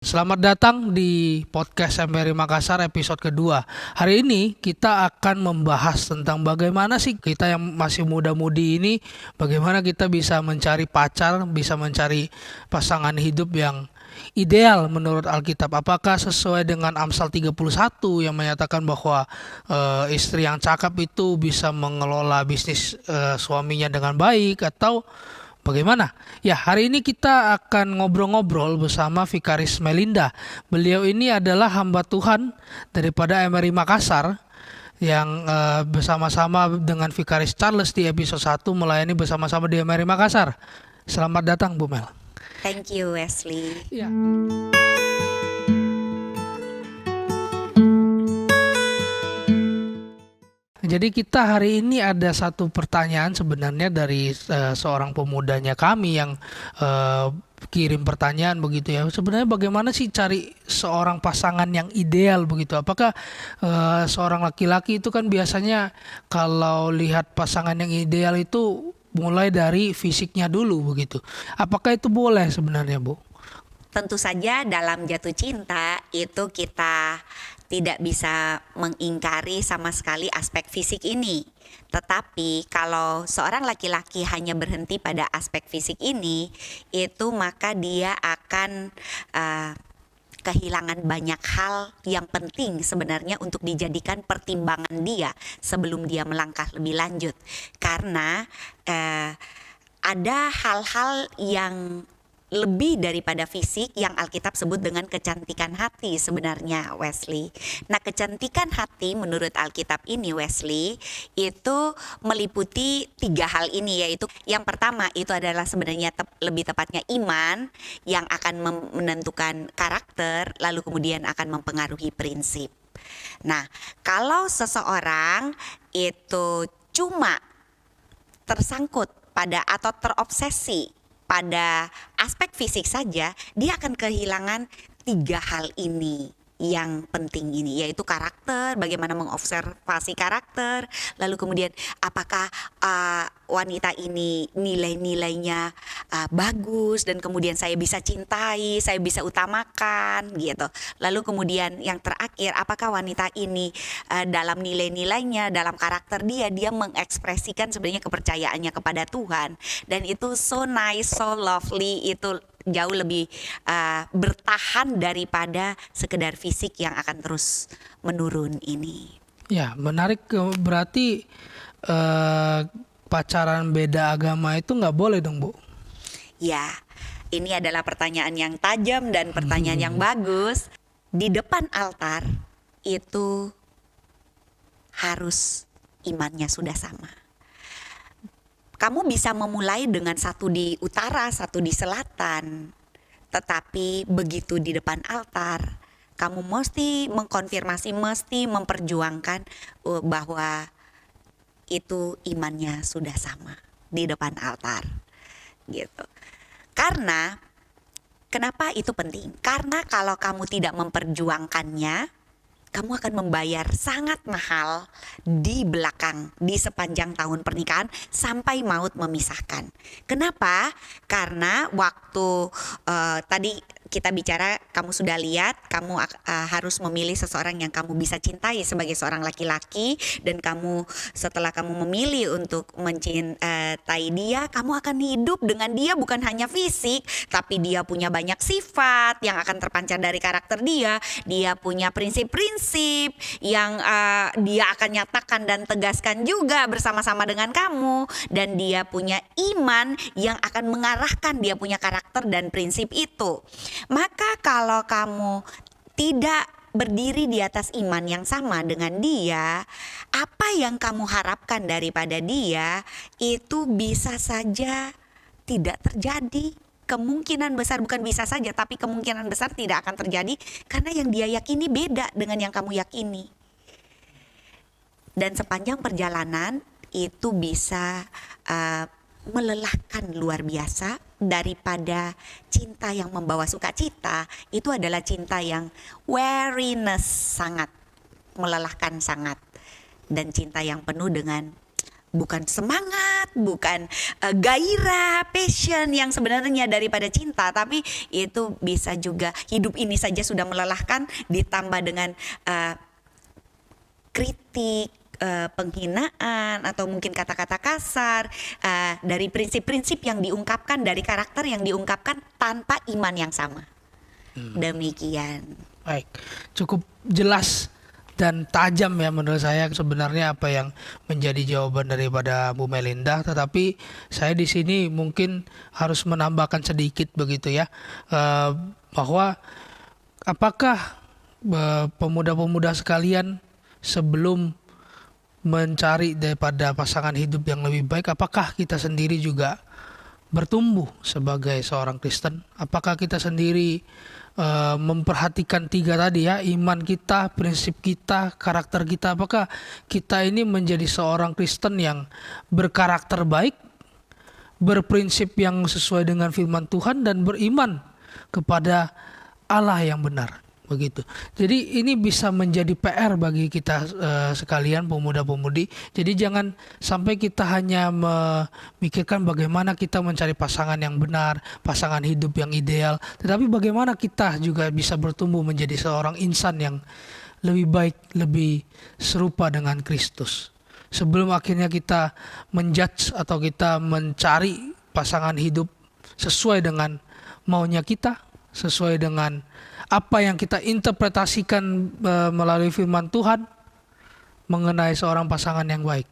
Selamat datang di podcast MPRI Makassar episode kedua. Hari ini kita akan membahas tentang bagaimana sih kita yang masih muda-mudi ini, bagaimana kita bisa mencari pacar, bisa mencari pasangan hidup yang ideal menurut Alkitab. Apakah sesuai dengan Amsal 31 yang menyatakan bahwa istri yang cakap itu bisa mengelola bisnis suaminya dengan baik, atau bagaimana? Ya, hari ini kita akan ngobrol-ngobrol bersama Vikaris Melinda. Beliau ini adalah hamba Tuhan daripada MRI Makassar yang bersama-sama dengan Vikaris Charles di episode 1 melayani bersama-sama di MRI Makassar. Selamat datang, Bu Mel. Thank you, Wesley. Ya. Jadi kita hari ini ada satu pertanyaan sebenarnya dari seorang pemudanya kami yang kirim pertanyaan begitu ya. Sebenarnya bagaimana sih cari seorang pasangan yang ideal begitu? Apakah seorang laki-laki itu kan biasanya kalau lihat pasangan yang ideal itu mulai dari fisiknya dulu begitu. Apakah itu boleh sebenarnya, Bu? Tentu saja dalam jatuh cinta itu kita tidak bisa mengingkari sama sekali aspek fisik ini. Tetapi kalau seorang laki-laki hanya berhenti pada aspek fisik ini, itu maka dia akan kehilangan banyak hal yang penting sebenarnya untuk dijadikan pertimbangan dia sebelum dia melangkah lebih lanjut. Karena ada hal-hal yang lebih daripada fisik yang Alkitab sebut dengan kecantikan hati sebenarnya, Wesley. Nah, kecantikan hati menurut Alkitab ini, Wesley, itu meliputi 3 hal ini, yaitu yang pertama itu adalah sebenarnya lebih tepatnya iman yang akan menentukan karakter, lalu kemudian akan mempengaruhi prinsip. Nah, kalau seseorang itu cuma tersangkut pada atau terobsesi pada aspek fisik saja, dia akan kehilangan 3 hal ini yang penting ini, yaitu karakter, bagaimana mengobservasi karakter, lalu kemudian apakah wanita ini nilai-nilainya bagus dan kemudian saya bisa cintai, saya bisa utamakan gitu. Lalu kemudian yang terakhir, apakah wanita ini dalam nilai-nilainya, dalam karakter dia mengekspresikan sebenarnya kepercayaannya kepada Tuhan, dan itu so nice, so lovely, itu jauh lebih bertahan daripada sekedar fisik yang akan terus menurun ini. Ya, menarik. Berarti pacaran beda agama itu nggak boleh dong, Bu? Ya, ini adalah pertanyaan yang tajam dan pertanyaan yang bagus. Di depan altar itu harus imannya sudah sama. Kamu bisa memulai dengan satu di utara, satu di selatan. Tetapi begitu di depan altar, kamu mesti mengkonfirmasi, mesti memperjuangkan bahwa itu imannya sudah sama di depan altar. Gitu. Karena kenapa itu penting? Karena kalau kamu tidak memperjuangkannya, kamu akan membayar sangat mahal di belakang, di sepanjang tahun pernikahan sampai maut memisahkan. Kenapa? Karena waktu tadi kita bicara, kamu sudah lihat, kamu harus memilih seseorang yang kamu bisa cintai sebagai seorang laki-laki, dan kamu setelah kamu memilih untuk mencintai dia, kamu akan hidup dengan dia bukan hanya fisik, tapi dia punya banyak sifat yang akan terpancar dari karakter dia. Dia punya prinsip-prinsip yang dia akan nyatakan dan tegaskan juga bersama-sama dengan kamu, dan dia punya iman yang akan mengarahkan dia punya karakter dan prinsip itu. Maka kalau kamu tidak berdiri di atas iman yang sama dengan dia, apa yang kamu harapkan daripada dia itu bisa saja tidak terjadi. Kemungkinan besar, bukan bisa saja, tapi kemungkinan besar tidak akan terjadi, karena yang dia yakini beda dengan yang kamu yakini. Dan sepanjang perjalanan itu bisa melelahkan luar biasa. Daripada cinta yang membawa sukacita, itu adalah cinta yang weariness, sangat melelahkan sangat, dan cinta yang penuh dengan bukan semangat, bukan gairah, passion yang sebenarnya daripada cinta, tapi itu bisa juga hidup ini saja sudah melelahkan, ditambah dengan kritik, penghinaan atau mungkin kata-kata kasar, dari prinsip-prinsip yang diungkapkan, dari karakter yang diungkapkan tanpa iman yang sama. Demikian. Baik, cukup jelas dan tajam ya menurut saya sebenarnya apa yang menjadi jawaban daripada Bu Melinda. Tetapi saya di sini mungkin harus menambahkan sedikit begitu ya, bahwa apakah pemuda-pemuda sekalian sebelum mencari daripada pasangan hidup yang lebih baik, apakah kita sendiri juga bertumbuh sebagai seorang Kristen? Apakah kita sendiri memperhatikan 3 tadi ya, iman kita, prinsip kita, karakter kita? Apakah kita ini menjadi seorang Kristen yang berkarakter baik, berprinsip yang sesuai dengan firman Tuhan, dan beriman kepada Allah yang benar? Begitu. Jadi ini bisa menjadi PR bagi kita sekalian pemuda-pemudi. Jadi jangan sampai kita hanya memikirkan bagaimana kita mencari pasangan yang benar, pasangan hidup yang ideal, tetapi bagaimana kita juga bisa bertumbuh menjadi seorang insan yang lebih baik, lebih serupa dengan Kristus. Sebelum akhirnya kita menjudge atau kita mencari pasangan hidup sesuai dengan maunya kita, sesuai dengan apa yang kita interpretasikan melalui firman Tuhan mengenai seorang pasangan yang baik.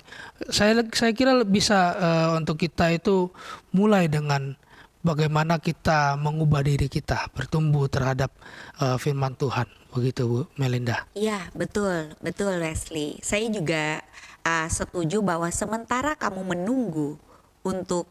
Saya kira bisa untuk kita itu mulai dengan bagaimana kita mengubah diri kita, bertumbuh terhadap firman Tuhan. Begitu Bu Melinda. Iya, betul Wesley. Saya juga setuju bahwa sementara kamu menunggu untuk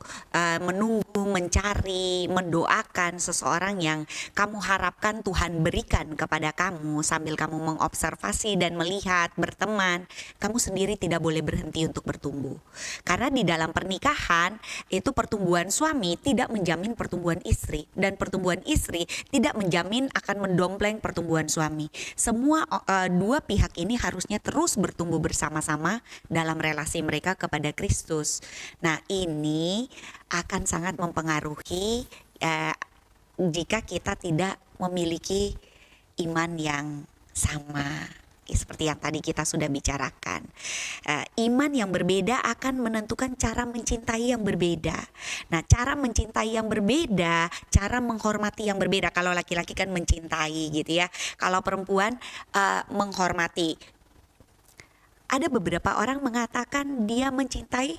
menunggu, mencari, mendoakan seseorang yang kamu harapkan Tuhan berikan kepada kamu, sambil kamu mengobservasi dan melihat, berteman, kamu sendiri tidak boleh berhenti untuk bertumbuh. Karena di dalam pernikahan itu pertumbuhan suami tidak menjamin pertumbuhan istri, dan pertumbuhan istri tidak menjamin akan mendompleng pertumbuhan suami. Semua dua pihak ini harusnya terus bertumbuh bersama-sama dalam relasi mereka kepada Kristus. Nah, ini akan sangat mempengaruhi jika kita tidak memiliki iman yang sama. Seperti yang tadi kita sudah bicarakan, iman yang berbeda akan menentukan cara mencintai yang berbeda. Nah, cara mencintai yang berbeda, cara menghormati yang berbeda. Kalau laki-laki kan mencintai gitu ya, kalau perempuan menghormati. Ada beberapa orang mengatakan dia mencintai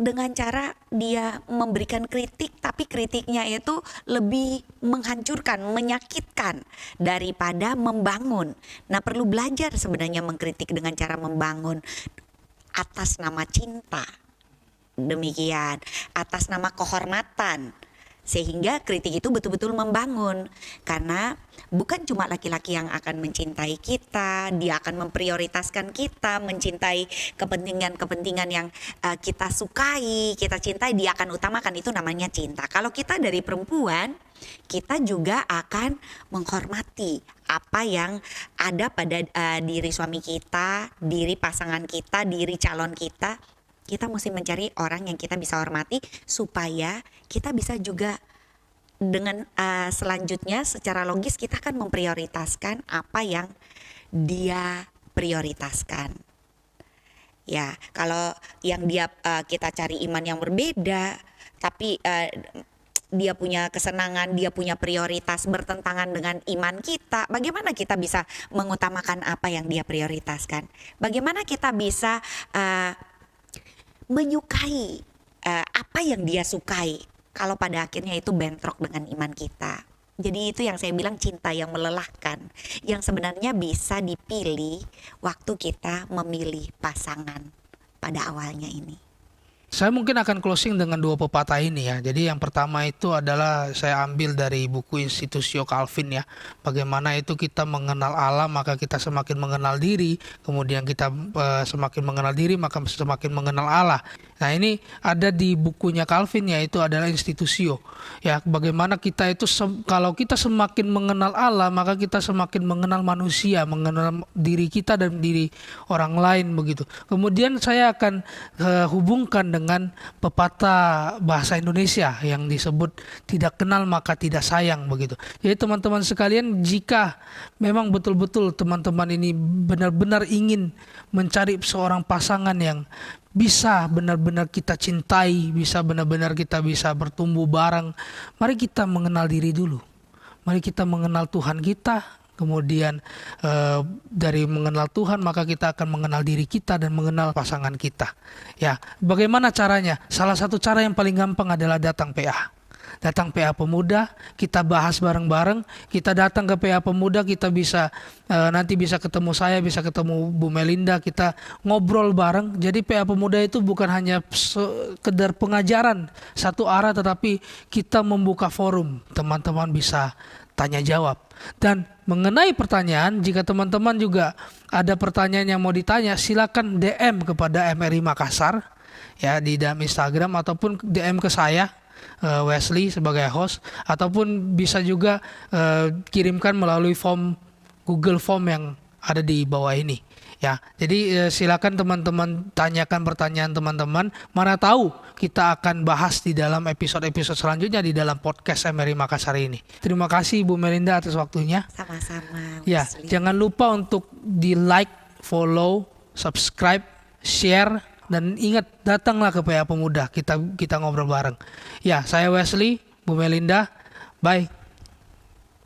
dengan cara dia memberikan kritik, tapi kritiknya itu lebih menghancurkan, menyakitkan daripada membangun. Nah, perlu belajar sebenarnya mengkritik dengan cara membangun atas nama cinta. Demikian, atas nama kehormatan. Sehingga kritik itu betul-betul membangun. Karena bukan cuma laki-laki yang akan mencintai kita, dia akan memprioritaskan kita, mencintai kepentingan-kepentingan yang kita sukai, kita cintai, dia akan utamakan. Itu namanya cinta. Kalau kita dari perempuan, kita juga akan menghormati apa yang ada pada diri suami kita, diri pasangan kita, diri calon kita. Kita mesti mencari orang yang kita bisa hormati supaya kita bisa juga dengan selanjutnya secara logis kita akan memprioritaskan apa yang dia prioritaskan. Ya, kalau yang kita cari iman yang berbeda, tapi dia punya kesenangan, dia punya prioritas bertentangan dengan iman kita, bagaimana kita bisa mengutamakan apa yang dia prioritaskan? Bagaimana kita bisa menyukai apa yang dia sukai kalau pada akhirnya itu bentrok dengan iman kita. Jadi itu yang saya bilang cinta yang melelahkan, yang sebenarnya bisa dipilih waktu kita memilih pasangan pada awalnya ini. Saya mungkin akan closing dengan dua pepatah ini ya. Jadi yang pertama itu adalah saya ambil dari buku Institutio Calvin ya. Bagaimana itu kita mengenal Allah maka kita semakin mengenal diri. Kemudian kita semakin mengenal diri maka semakin mengenal Allah. Nah ini ada di bukunya Calvin, yaitu adalah Institutio. Ya, bagaimana kita itu kalau kita semakin mengenal Allah maka kita semakin mengenal manusia, mengenal diri kita dan diri orang lain begitu. Kemudian saya akan hubungkan dengan pepatah bahasa Indonesia yang disebut tidak kenal maka tidak sayang begitu. Jadi teman-teman sekalian, jika memang betul-betul teman-teman ini benar-benar ingin mencari seorang pasangan yang bisa benar-benar kita cintai, bisa benar-benar kita bisa bertumbuh bareng, mari kita mengenal diri dulu. Mari kita mengenal Tuhan kita. Kemudian dari mengenal Tuhan maka kita akan mengenal diri kita dan mengenal pasangan kita. Ya, bagaimana caranya? Salah satu cara yang paling gampang adalah datang PA. Datang PA Pemuda, kita bahas bareng-bareng. Kita datang ke PA Pemuda, kita bisa nanti bisa ketemu saya, bisa ketemu Bu Melinda, kita ngobrol bareng. Jadi PA Pemuda itu bukan hanya sekedar pengajaran satu arah, tetapi kita membuka forum. Teman-teman bisa tanya jawab. Dan mengenai pertanyaan, jika teman-teman juga ada pertanyaan yang mau ditanya, silakan DM kepada MRI Makassar ya di dalam Instagram, ataupun DM ke saya Wesley sebagai host, ataupun bisa juga kirimkan melalui form Google Form yang ada di bawah ini. Ya, jadi silakan teman-teman tanyakan pertanyaan teman-teman. Mana tahu kita akan bahas di dalam episode-episode selanjutnya di dalam podcast MRI Makassar ini. Terima kasih Bu Melinda atas waktunya. Sama-sama. Ya, Wesley. jangan lupa untuk di like, follow, subscribe, share, dan ingat datanglah ke PA Pemuda. Kita ngobrol bareng. Ya, saya Wesley, Bu Melinda. Bye.